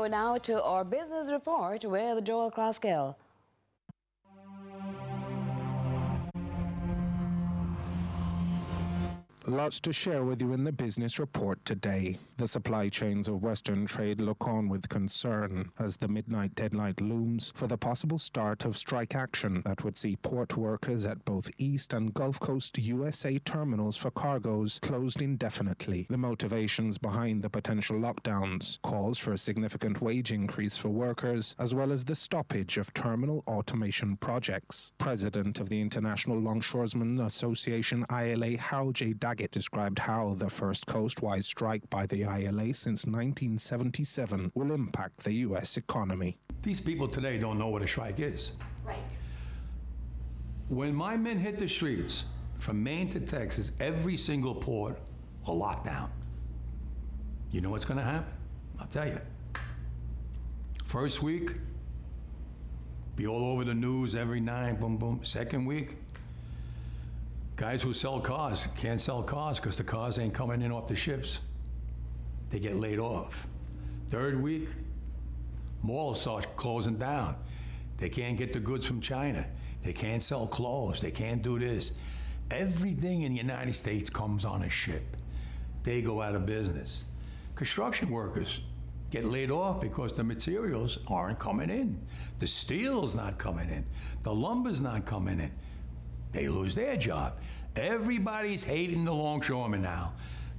go now to our business report with Joel Kraskell. Lots to share with you in the business report today. The supply chains of Western trade look on with concern as the midnight deadline looms for the possible start of strike action that would see port workers at both East and Gulf Coast USA terminals for cargoes closed indefinitely. The motivations behind the potential lockdowns, calls for a significant wage increase for workers, as well as the stoppage of terminal automation projects. President of the International Longshoresmen Association ILA, Harold J. Daggett, described how the first coast-wide strike by the ILA since 1977 will impact the U.S. economy. These people today don't know what a strike is. Right. When my men hit the streets from Maine to Texas, every single port will lock down. You know what's going to happen? I'll tell you. First week, be all over the news every night, boom, boom. Second week, guys who sell cars can't sell cars because the cars ain't coming in off the ships. They get laid off. Third week, malls start closing down. They can't get the goods from China. They can't sell clothes. They can't do this. Everything in the United States comes on a ship. They go out of business. Construction workers get laid off because the materials aren't coming in. The steel's not coming in. The lumber's not coming in. They lose their job. Everybody's hating the longshoremen now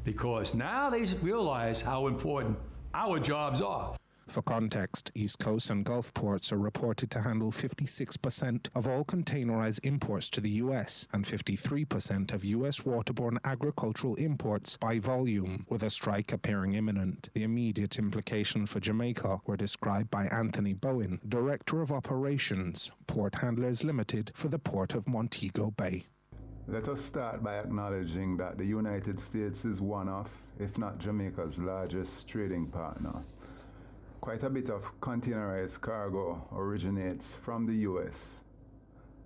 because now they realize how important our jobs are. For context, East Coast and Gulf ports are reported to handle 56% of all containerized imports to the U.S. and 53% of U.S. waterborne agricultural imports by volume, with a strike appearing imminent. The immediate implications for Jamaica were described by Anthony Bowen, Director of Operations, Port Handlers Limited for the Port of Montego Bay. Let us start by acknowledging that the United States is one of, if not Jamaica's largest trading partner. Quite a bit of containerized cargo originates from the U.S.,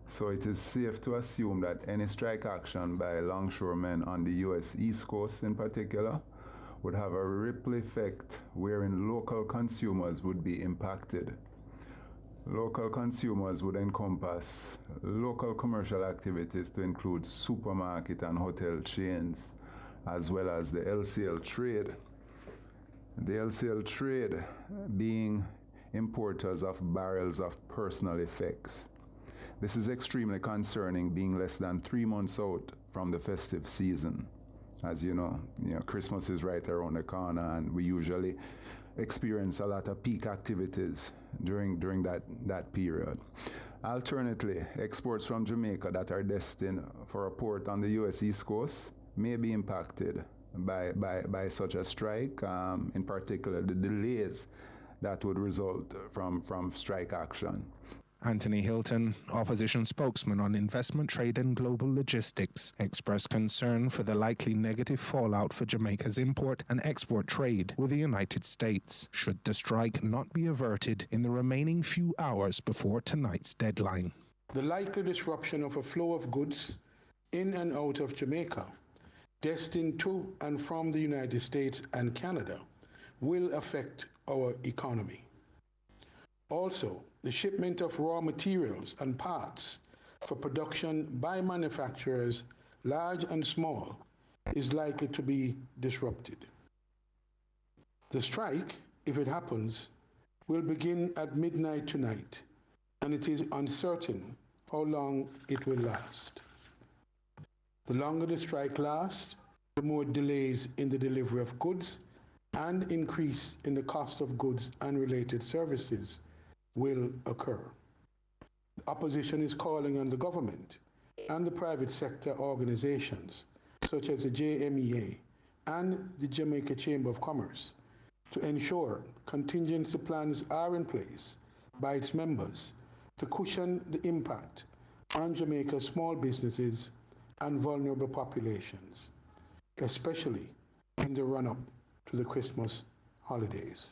so it is safe to assume that any strike action by longshoremen on the U.S. East Coast in particular would have a ripple effect wherein local consumers would be impacted. Local consumers would encompass local commercial activities to include supermarket and hotel chains, as well as the LCL trade. The LCL trade being importers of barrels of personal effects. This is extremely concerning, being less than 3 months out from the festive season. As you know, Christmas is right around the corner, and we usually experience a lot of peak activities during that period. Alternately, exports from Jamaica that are destined for a port on the U.S. East Coast may be impacted by such a strike, in particular the delays that would result from strike action. Anthony Hilton, opposition spokesman on investment, trade and global logistics, expressed concern for the likely negative fallout for Jamaica's import and export trade with the United States, should the strike not be averted in the remaining few hours before tonight's deadline. The likely disruption of a flow of goods in and out of Jamaica destined to and from the United States and Canada will affect our economy. Also, the shipment of raw materials and parts for production by manufacturers, large and small, is likely to be disrupted. The strike, if it happens, will begin at midnight tonight, and it is uncertain how long it will last. The longer the strike lasts, the more delays in the delivery of goods and increase in the cost of goods and related services will occur. The opposition is calling on the government and the private sector organizations, such as the JMEA and the Jamaica Chamber of Commerce, to ensure contingency plans are in place by its members to cushion the impact on Jamaica's small businesses and vulnerable populations, especially in the run-up to the Christmas holidays.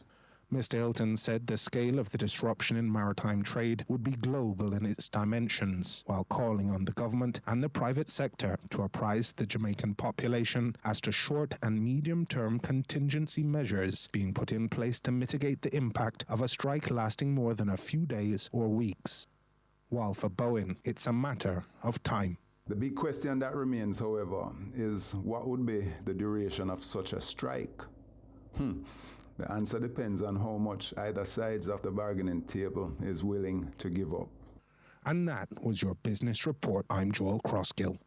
Mr. Hilton said the scale of the disruption in maritime trade would be global in its dimensions, while calling on the government and the private sector to apprise the Jamaican population as to short and medium-term contingency measures being put in place to mitigate the impact of a strike lasting more than a few days or weeks. While for Bowen, it's a matter of time. The big question that remains, however, is what would be the duration of such a strike? The answer depends on how much either sides of the bargaining table is willing to give up. And that was your business report. I'm Joel Crossgill.